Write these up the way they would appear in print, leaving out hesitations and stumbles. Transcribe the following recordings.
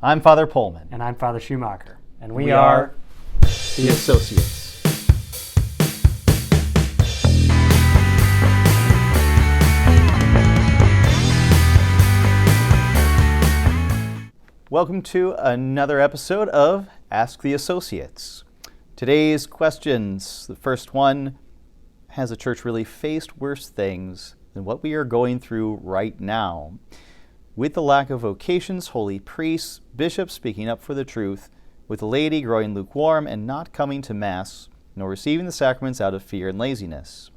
I'm Father Pollman. And I'm Father Schumacher. And we are the Associates. Welcome to another episode of Ask the Associates. Today's questions. The first one, has the church really faced worse things than what we are going through right now? With the lack of vocations, holy priests, bishops speaking up for the truth, with the laity growing lukewarm and not coming to Mass, nor receiving the sacraments out of fear and laziness.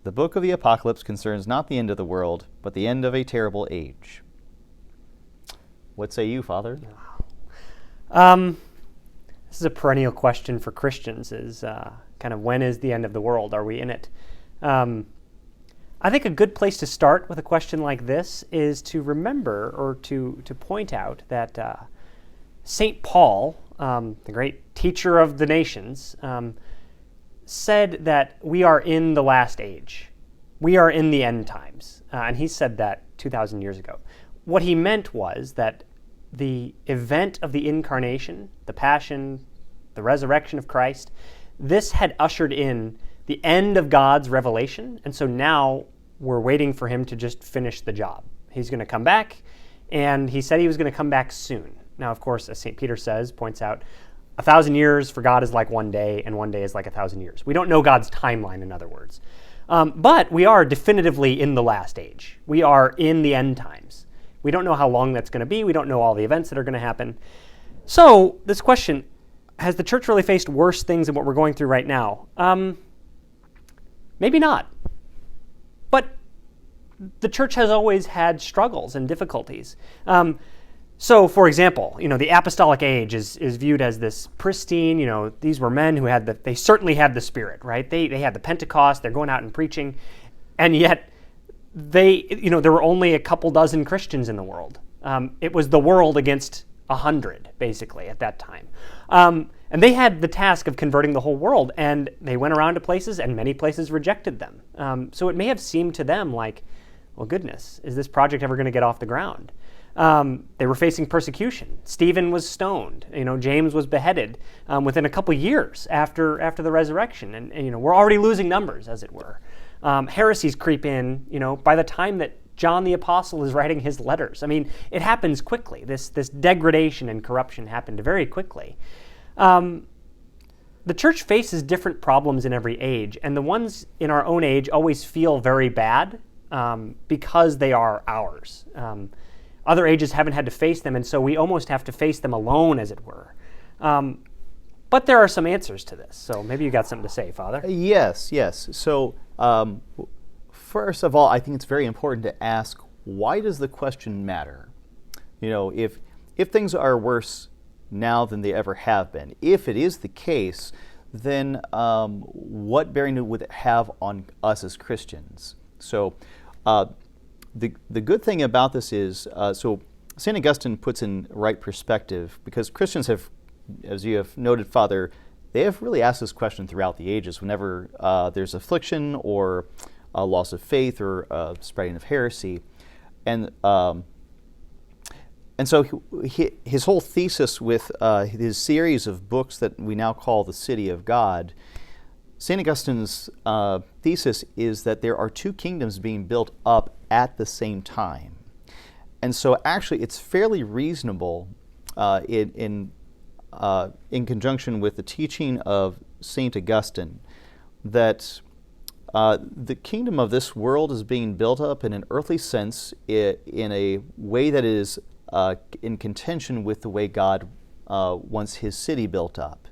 The book of the Apocalypse concerns not the end of the world, but the end of a terrible age. What say you, Father? This is a perennial question for Christians, is kind of when is the end of the world? Are we in it? I think a good place to start with a question like this is to remember or to point out that St. Paul, the great teacher of the nations, said that we are in the last age. We are in the end times. And he said that 2,000 years ago. What he meant was that the event of the incarnation, the passion, the resurrection of Christ, this had ushered in the end of God's revelation, and so now we're waiting for him to just finish the job. He's going to come back, and he said he was going to come back soon. Now, of course, as St. Peter points out, 1,000 years for God is like one day, and one day is like 1,000 years. We don't know God's timeline, in other words. But we are definitively in the last age. We are in the end times. We don't know how long that's going to be. We don't know all the events that are going to happen. So this question, has the church really faced worse things than what we're going through right now? Maybe not. But the church has always had struggles and difficulties. So, for example, the apostolic age is viewed as this pristine, these were men who they certainly had the Spirit, right? They had the Pentecost, they're going out and preaching, and yet there were only a couple dozen Christians in the world. It was the world against 100, basically, at that time. And they had the task of converting the whole world, and they went around to places, and many places rejected them. So it may have seemed to them like, well, goodness, is this project ever going to get off the ground? They were facing persecution. Stephen was stoned. James was beheaded within a couple years after the resurrection, and we're already losing numbers, as it were. Heresies creep in. By the time that John the Apostle is writing his letters, it happens quickly. This degradation and corruption happened very quickly. The church faces different problems in every age, and the ones in our own age always feel very bad because they are ours. Other ages haven't had to face them, and so we almost have to face them alone, as it were. But there are some answers to this, so maybe you got something to say, Father. Yes. So first of all, I think it's very important to ask, why does the question matter? If things are worse now than they ever have been, if it is the case, then what bearing would it have on us as Christians? So the good thing about this is, so St. Augustine puts in right perspective, because Christians have, as you have noted, Father, they have really asked this question throughout the ages whenever there's affliction or a loss of faith or spreading of heresy. And so his whole thesis with his series of books that we now call the City of God, St. Augustine's thesis is that there are two kingdoms being built up at the same time. And so actually it's fairly reasonable in conjunction with the teaching of St. Augustine that the kingdom of this world is being built up in an earthly sense in a way that is in contention with the way God wants his city built up.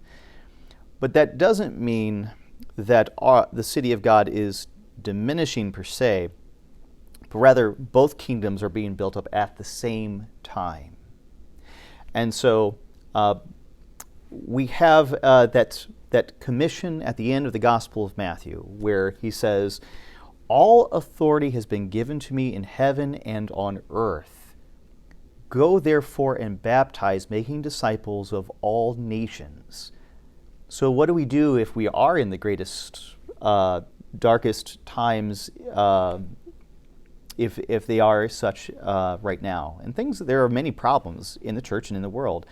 But that doesn't mean that the city of God is diminishing per se, but rather both kingdoms are being built up at the same time. And so we have that commission at the end of the Gospel of Matthew, where he says, "All authority has been given to me in heaven and on earth. Go therefore and baptize, making disciples of all nations." So what do we do if we are in the greatest, darkest times if they are such right now. And there are many problems in the church and in the world.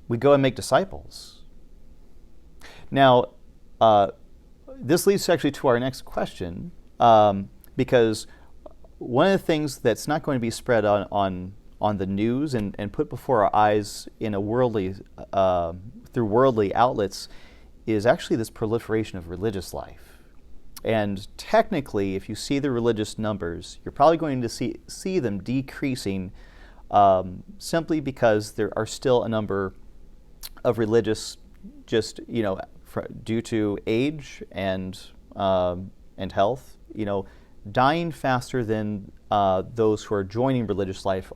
We go and make disciples. Now, this leads actually to our next question, because one of the things that's not going to be spread on the news and put before our eyes in a worldly through worldly outlets is actually this proliferation of religious life. And technically, if you see the religious numbers, you're probably going to see them decreasing simply because there are still a number of religious, just due to age and health, dying faster than those who are joining religious life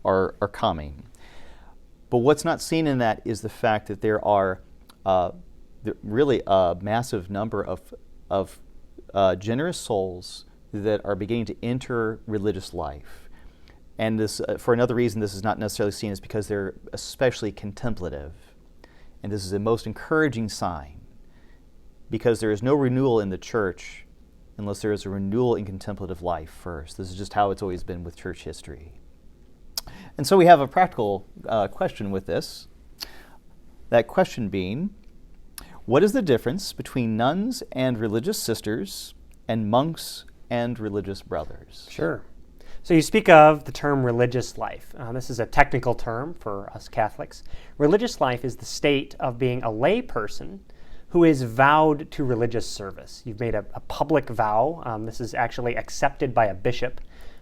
are coming. But what's not seen in that is the fact that there are really a massive number of generous souls that are beginning to enter religious life. And this, for another reason, this is not necessarily seen as because they're especially contemplative. And this is a most encouraging sign, because there is no renewal in the church unless there is a renewal in contemplative life first. This is just how it's always been with church history. And so we have a practical question with this. That question being, what is the difference between nuns and religious sisters and monks and religious brothers? Sure. So you speak of the term religious life. This is a technical term for us Catholics. Religious life is the state of being a lay person who is vowed to religious service. You've made a public vow. This is actually accepted by a bishop.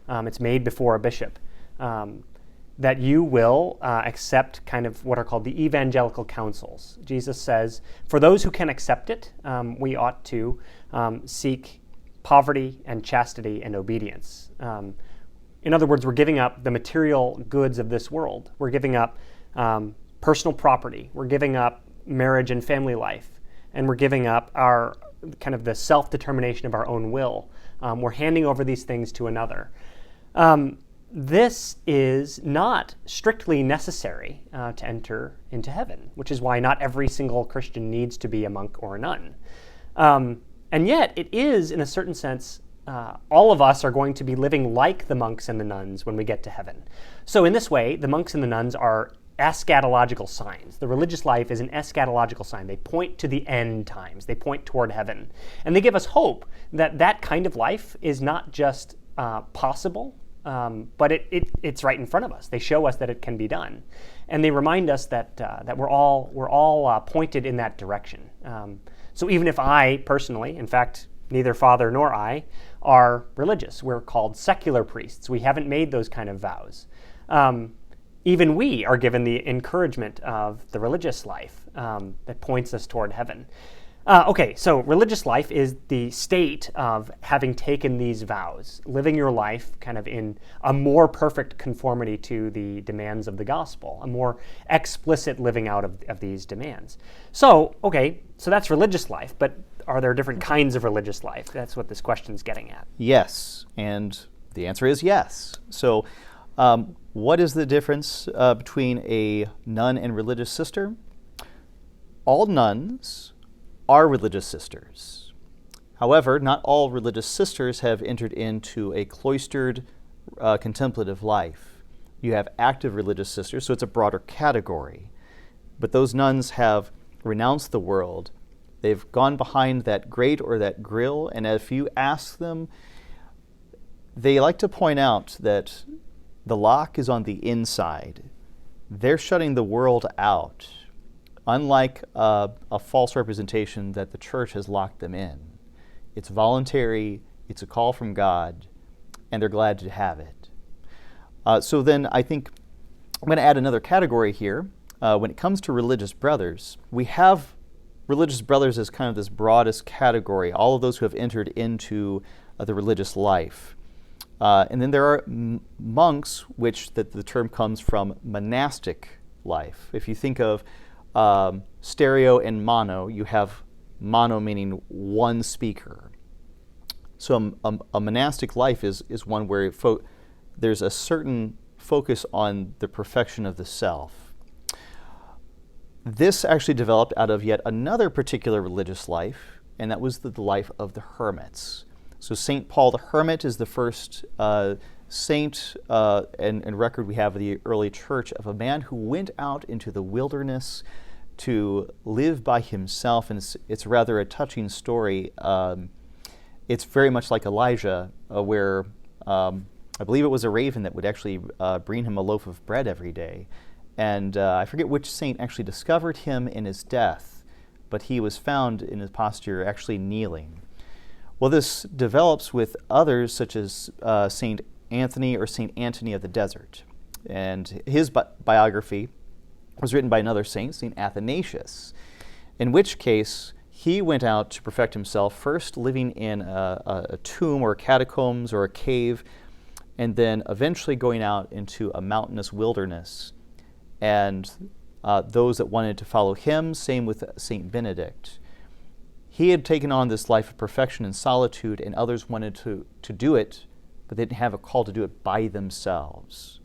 It's made before a bishop. That you will accept kind of what are called the evangelical counsels. Jesus says, for those who can accept it, we ought to seek poverty and chastity and obedience. In other words, we're giving up the material goods of this world. We're giving up personal property. We're giving up marriage and family life. And we're giving up our kind of the self-determination of our own will. We're handing over these things to another. This is not strictly necessary to enter into heaven, which is why not every single Christian needs to be a monk or a nun. And yet, it is, in a certain sense, all of us are going to be living like the monks and the nuns when we get to heaven. So in this way, the monks and the nuns are eschatological signs. The religious life is an eschatological sign. They point to the end times. They point toward heaven. And they give us hope that that kind of life is not just possible, but it's right in front of us. They show us that it can be done. And they remind us that we're all pointed in that direction. So even if I personally, in fact, neither Father nor I, are religious. We're called secular priests. We haven't made those kind of vows. Even we are given the encouragement of the religious life that points us toward heaven. Okay, so religious life is the state of having taken these vows, living your life kind of in a more perfect conformity to the demands of the gospel, a more explicit living out of these demands. So, okay, so that's religious life, but are there different kinds of religious life? That's what this question is getting at. Yes, and the answer is yes. So what is the difference between a nun and religious sister? All nuns are religious sisters. However, not all religious sisters have entered into a cloistered contemplative life. You have active religious sisters, so it's a broader category. But those nuns have renounced the world. They've gone behind that grate or that grill, and if you ask them, they like to point out that the lock is on the inside. They're shutting the world out, unlike a false representation that the church has locked them in. It's voluntary, it's a call from God, and they're glad to have it. So then I think I'm going to add another category here. When it comes to religious brothers, we have religious brothers as kind of this broadest category, all of those who have entered into the religious life. And then there are monks, which the term comes from monastic life. If you think of stereo and mono, you have mono meaning one speaker. So a monastic life is one where there's a certain focus on the perfection of the self. This actually developed out of yet another particular religious life, and that was the life of the hermits. So St. Paul the Hermit is the first saint and record we have of the early church of a man who went out into the wilderness to live by himself, and it's rather a touching story. It's very much like Elijah, where I believe it was a raven that would actually bring him a loaf of bread every day. And I forget which saint actually discovered him in his death, but he was found in his posture actually kneeling. Well, this develops with others such as St. Anthony or St. Antony of the Desert. And his biography was written by another saint, St. Athanasius, in which case he went out to perfect himself, first living in a tomb or catacombs or a cave, and then eventually going out into a mountainous wilderness. And those that wanted to follow him, same with St. Benedict. He had taken on this life of perfection and solitude, and others wanted to do it, but they didn't have a call to do it by themselves.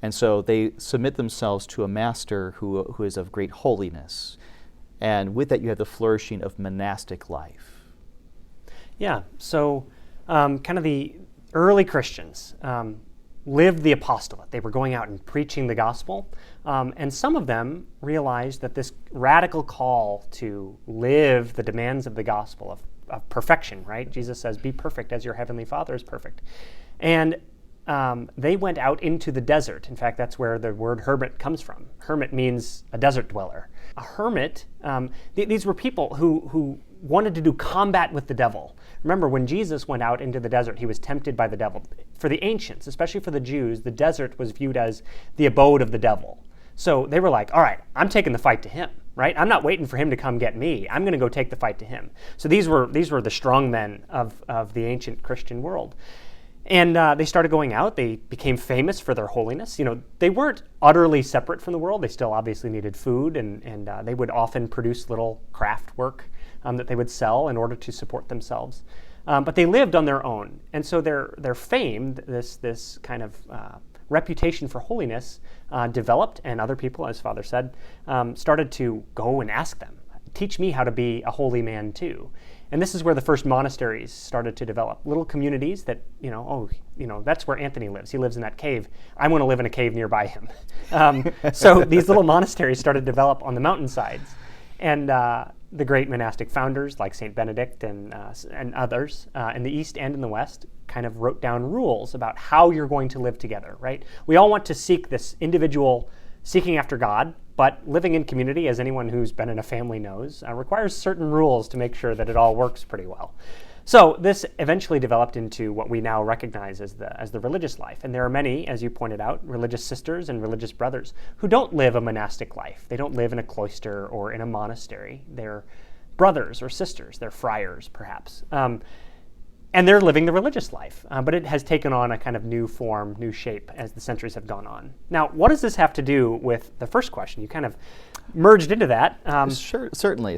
And so they submit themselves to a master who is of great holiness. And with that, you have the flourishing of monastic life. Yeah, so kind of the early Christians lived the apostolate. They were going out and preaching the gospel. And some of them realized that this radical call to live the demands of the gospel of perfection, right? Jesus says, be perfect as your heavenly Father is perfect. And they went out into the desert. In fact, that's where the word hermit comes from. Hermit means a desert dweller. A hermit, these were people who wanted to do combat with the devil. Remember, when Jesus went out into the desert, he was tempted by the devil. For the ancients, especially for the Jews, the desert was viewed as the abode of the devil. So they were like, all right, I'm taking the fight to him, right? I'm not waiting for him to come get me. I'm going to go take the fight to him. So these were the strong men of the ancient Christian world. And they started going out. They became famous for their holiness. You know, they weren't utterly separate from the world. They still obviously needed food, and they would often produce little craft work that they would sell in order to support themselves. But they lived on their own. And so their fame, this kind of reputation for holiness, developed, and other people, as Father said, started to go and ask them, teach me how to be a holy man too. And this is where the first monasteries started to develop, little communities that, that's where Anthony lives. He lives in that cave. I want to live in a cave nearby him. So these little monasteries started to develop on the mountainsides. And the great monastic founders like St. Benedict and others in the East and in the West kind of wrote down rules about how you're going to live together, right? We all want to seek this individual seeking after God, but living in community, as anyone who's been in a family knows, requires certain rules to make sure that it all works pretty well. So this eventually developed into what we now recognize as the religious life. And there are many, as you pointed out, religious sisters and religious brothers who don't live a monastic life. They don't live in a cloister or in a monastery. They're brothers or sisters. They're friars, perhaps. And they're living the religious life, but it has taken on a kind of new form, new shape as the centuries have gone on. Now, what does this have to do with the first question? You kind of merged into that. Sure, certainly.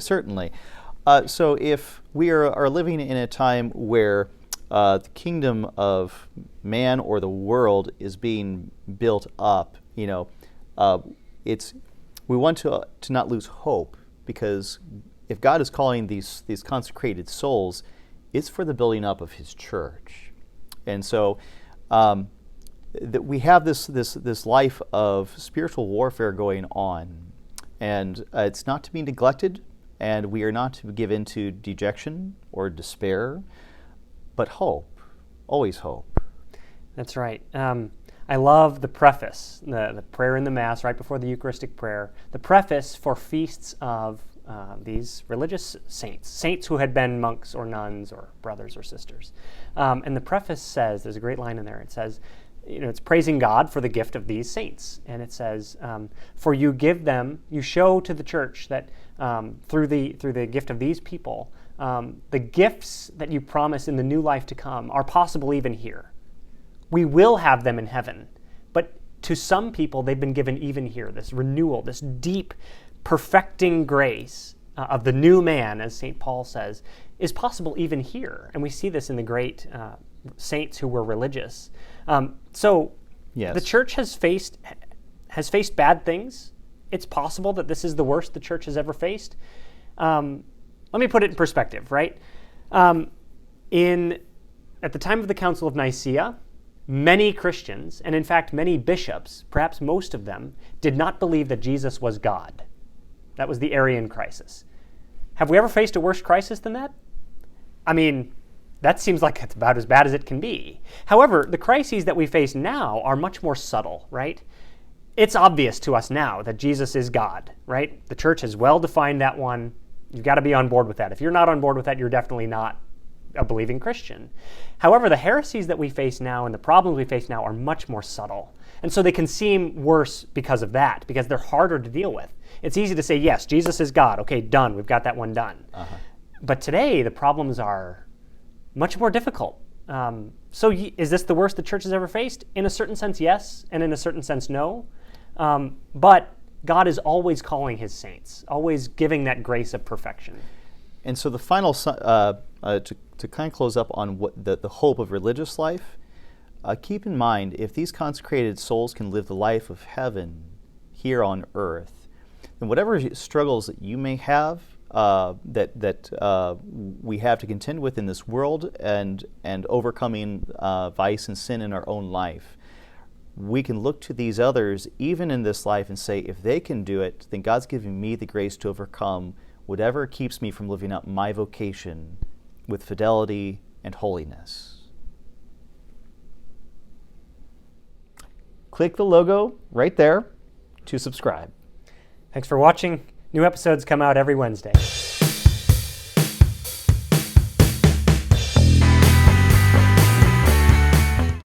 So if we are living in a time where the kingdom of man or the world is being built up, we want to not lose hope, because if God is calling these consecrated souls, it's for the building up of His church. And so that we have this life of spiritual warfare going on, and it's not to be neglected, and we are not to give in to dejection or despair, but hope, always hope. That's right. I love the preface, the prayer in the Mass right before the Eucharistic prayer, the preface for feasts of these religious saints who had been monks or nuns or brothers or sisters. And the preface says, there's a great line in there, it says, it's praising God for the gift of these saints. And it says, for you give them, you show to the church that through the gift of these people, the gifts that you promise in the new life to come are possible even here. We will have them in heaven, but to some people they've been given even here, this renewal, this deep perfecting grace of the new man, as St. Paul says, is possible even here. And we see this in the great saints who were religious. So yes. The church has faced bad things. It's possible that this is the worst the church has ever faced. Let me put it in perspective, right? In at the time of the Council of Nicaea, many Christians, and in fact many bishops, perhaps most of them, did not believe that Jesus was God. That was the Arian crisis. Have we ever faced a worse crisis than that? I mean, that seems like it's about as bad as it can be. However, the crises that we face now are much more subtle, right? It's obvious to us now that Jesus is God, right? The church has well defined that one. You've got to be on board with that. If you're not on board with that, you're definitely not a believing Christian. However, the heresies that we face now and the problems we face now are much more subtle. And so they can seem worse because of that, because they're harder to deal with. It's easy to say, yes, Jesus is God. Okay, done. We've got that one done. But today, the problems are much more difficult. So is this the worst the church has ever faced? In a certain sense, yes, and in a certain sense, no. But God is always calling his saints, always giving that grace of perfection. And so the final, to kind of close up on what the hope of religious life, keep in mind, if these consecrated souls can live the life of heaven here on earth, then whatever struggles that you may have, that we have to contend with in this world, and overcoming vice and sin in our own life, we can look to these others even in this life and say, if they can do it, then God's giving me the grace to overcome whatever keeps me from living out my vocation with fidelity and holiness. Click the logo right there to subscribe. Thanks for watching. New episodes come out every Wednesday.